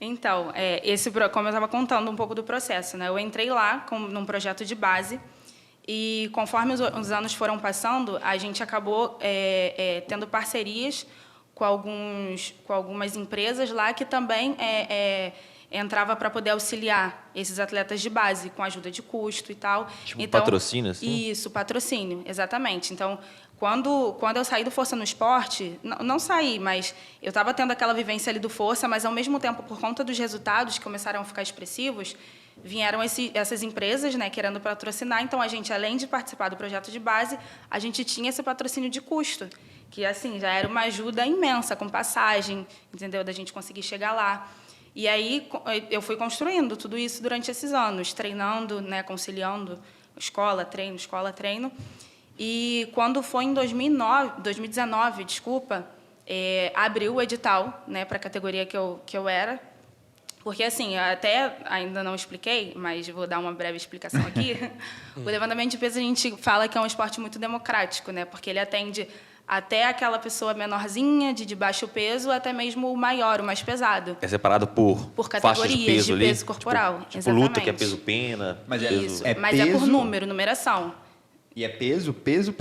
Então, como eu estava contando um pouco do processo, né? Eu entrei lá num projeto de base e, conforme os anos foram passando, a gente acabou tendo parcerias com algumas empresas lá que também entrava para poder auxiliar esses atletas de base, com ajuda de custo e tal. Tipo então, patrocínio, assim? Isso, patrocínio, exatamente. Então, quando eu saí do Força no Esporte, não saí, mas eu estava tendo aquela vivência ali do Força, mas, ao mesmo tempo, por conta dos resultados que começaram a ficar expressivos, vieram essas empresas, né, querendo patrocinar. Então, a gente, além de participar do projeto de base, a gente tinha esse patrocínio de custo, que, assim, já era uma ajuda imensa, com passagem, entendeu? Da gente conseguir chegar lá. E aí, eu fui construindo tudo isso durante esses anos, treinando, né, conciliando escola, treino. E quando foi em 2019, abriu o edital, né, para a categoria que eu era. Porque, assim, eu até ainda não expliquei, mas vou dar uma breve explicação aqui. O levantamento de peso, a gente fala que é um esporte muito democrático, né, porque ele atende até aquela pessoa menorzinha, de baixo peso, até mesmo o maior, o mais pesado. É separado por categorias de peso corporal. Tipo luta, que é peso-pena. Mas é por numeração. E é peso? Peso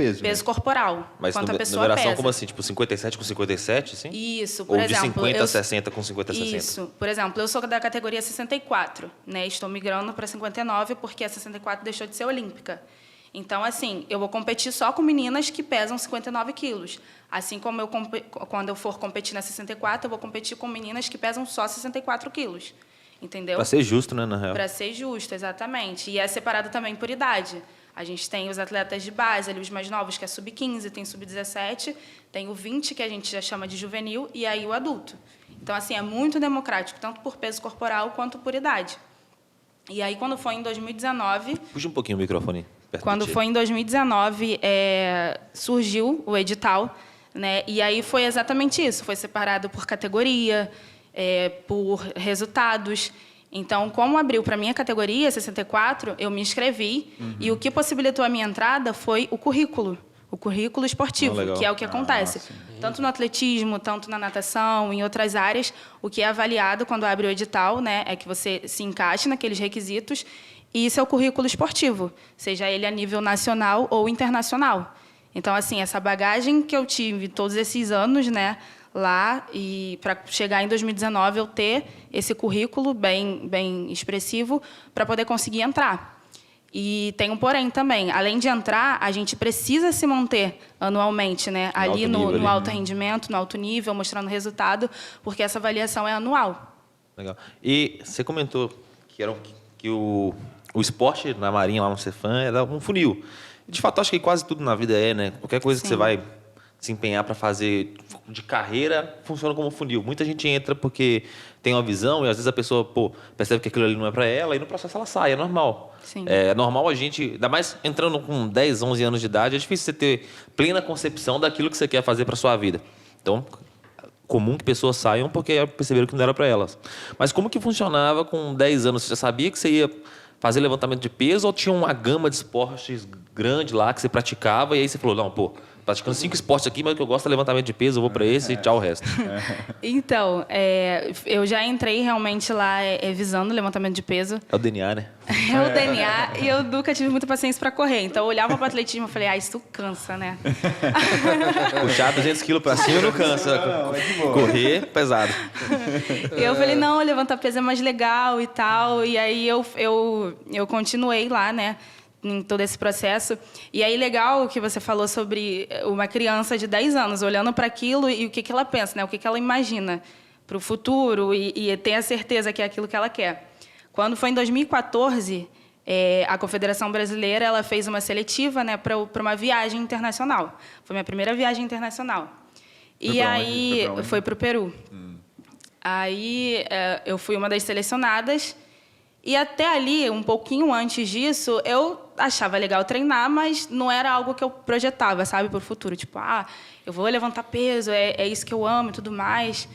corporal. Mas quanto a pessoa numeração pesa. como assim? Tipo 57 com 57, assim? Isso, por exemplo. Ou de 50 a 60 com 50 a 60? Isso. Por exemplo, eu sou da categoria 64, né? Estou migrando para 59 porque a 64 deixou de ser olímpica. Então, assim, eu vou competir só com meninas que pesam 59 quilos. Assim como quando eu for competir na 64, eu vou competir com meninas que pesam só 64 quilos. Entendeu? Para ser justo, né, na real? Para ser justo, exatamente. E é separado também por idade. A gente tem os atletas de base, ali, os mais novos, que é sub-15, tem sub-17, tem o 20, que a gente já chama de juvenil, e aí o adulto. Então, assim, é muito democrático, tanto por peso corporal quanto por idade. E aí, quando foi em 2019... Puxa um pouquinho o microfone. Quando foi em 2019, surgiu o edital, né? E aí foi exatamente isso, foi separado por categoria, por resultados. Então, como abriu para a minha categoria, 64, eu me inscrevi, e o que possibilitou a minha entrada foi o currículo esportivo, que é o que acontece. Tanto no atletismo, tanto na natação, em outras áreas, o que é avaliado quando abre o edital, né, é que você se encaixe naqueles requisitos, e isso é o currículo esportivo, seja ele a nível nacional ou internacional. Então, assim, essa bagagem que eu tive todos esses anos, né, lá, e para chegar em 2019 eu ter esse currículo bem expressivo para poder conseguir entrar. E tem um porém também, além de entrar, a gente precisa se manter anualmente, né, ali no alto rendimento, no alto nível, mostrando resultado, porque essa avaliação é anual. Legal. E você comentou que o esporte na Marinha, lá no Cefam, era um funil. De fato, acho que quase tudo na vida né? Qualquer coisa que você vai se empenhar para fazer de carreira funciona como funil. Muita gente entra porque tem uma visão e às vezes a pessoa percebe que aquilo ali não é para ela e no processo ela sai, é normal. Sim. É normal a gente, ainda mais entrando com 10, 11 anos de idade, é difícil você ter plena concepção daquilo que você quer fazer para sua vida. Então, comum que pessoas saiam porque perceberam que não era para elas. Mas como que funcionava com 10 anos? Você já sabia que você ia fazer levantamento de peso ou tinha uma gama de esportes grande lá que você praticava e aí você falou, não, praticando 5 esportes aqui, mas o que eu gosto é levantamento de peso, eu vou para esse e tchau o resto. Então, eu já entrei realmente lá visando levantamento de peso. É o DNA, né? É o DNA, e eu nunca tive muita paciência para correr. Então, eu olhava para o atletismo e falei, isso cansa, né? Puxar 200 quilos para cima não cansa. Correr, pesado. E eu falei, não, levantar peso é mais legal e tal. E aí eu continuei lá, né? Em todo esse processo. E aí, legal que você falou sobre uma criança de 10 anos olhando para aquilo e o que ela pensa, né? O que ela imagina para o futuro e ter a certeza que é aquilo que ela quer. Quando foi em 2014, a Confederação Brasileira ela fez uma seletiva, né, para uma viagem internacional. Foi minha primeira viagem internacional. E aí foi para o Peru. Aí eu fui uma das selecionadas. E até ali, um pouquinho antes disso, eu achava legal treinar, mas não era algo que eu projetava, sabe, para o futuro. Tipo, eu vou levantar peso, é isso que eu amo e tudo mais.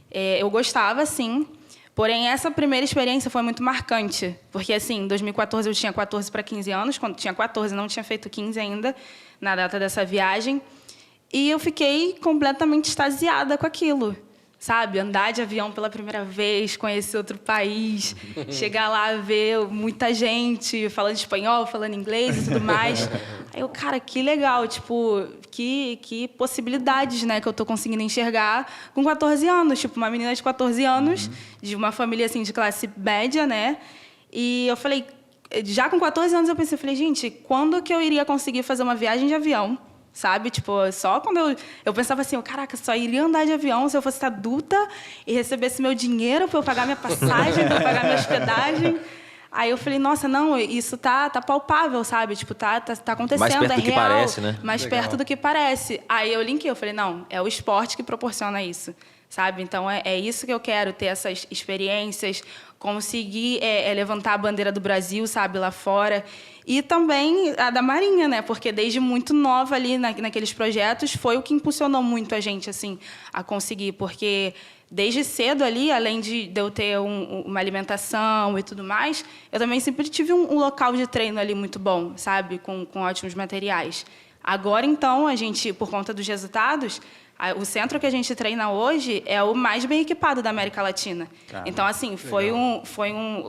Eu gostava, sim. Porém, essa primeira experiência foi muito marcante. Porque, assim, em 2014 eu tinha 14 para 15 anos. Quando tinha 14, não tinha feito 15 ainda, na data dessa viagem. E eu fiquei completamente extasiada com aquilo. sabe? Andar de avião pela primeira vez, conhecer outro país, chegar lá, ver muita gente falando espanhol, falando inglês e tudo mais. Aí eu, cara, que legal, tipo, que possibilidades, né, que eu tô conseguindo enxergar com 14 anos. Tipo, uma menina de 14 anos, de uma família, assim, de classe média, né? E eu falei, já com 14 anos eu pensei, gente, quando que eu iria conseguir fazer uma viagem de avião? Sabe? Tipo, só quando eu pensava assim, caraca, só iria andar de avião se eu fosse adulta e recebesse meu dinheiro para eu pagar minha passagem, para eu pagar minha hospedagem. Aí eu falei, nossa, não, isso tá palpável, sabe? Tipo, tá acontecendo, Mais perto é do que real. parece, né? Mais Legal. perto do que parece. Aí eu linkei, eu falei, não, é o esporte que proporciona isso, sabe? Então, é isso que eu quero, ter essas experiências, conseguir levantar a bandeira do Brasil, sabe, lá fora. E também a da Marinha, né? Porque desde muito nova ali naqueles projetos foi o que impulsionou muito a gente, assim, a conseguir. Porque desde cedo ali, além de eu ter uma alimentação e tudo mais, eu também sempre tive um local de treino ali muito bom, sabe? Com ótimos materiais. Agora, então, a gente, por conta dos resultados, o centro que a gente treina hoje é o mais bem equipado da América Latina. Caramba, então, assim,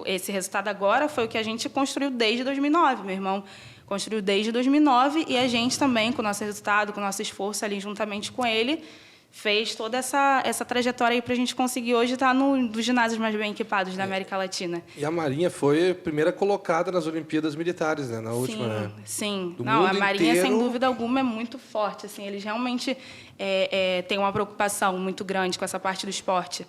esse resultado agora foi o que a gente construiu desde 2009. Meu irmão construiu desde 2009 e a gente também, com o nosso resultado, com o nosso esforço ali juntamente com ele, fez toda essa trajetória aí para a gente conseguir hoje estar dos ginásios mais bem equipados da América Latina. E a Marinha foi a primeira colocada nas Olimpíadas Militares, né? Na última, né? Sim. Do Não, a mundo Marinha, inteiro. sem dúvida alguma, é muito forte. Assim, eles realmente têm uma preocupação muito grande com essa parte do esporte.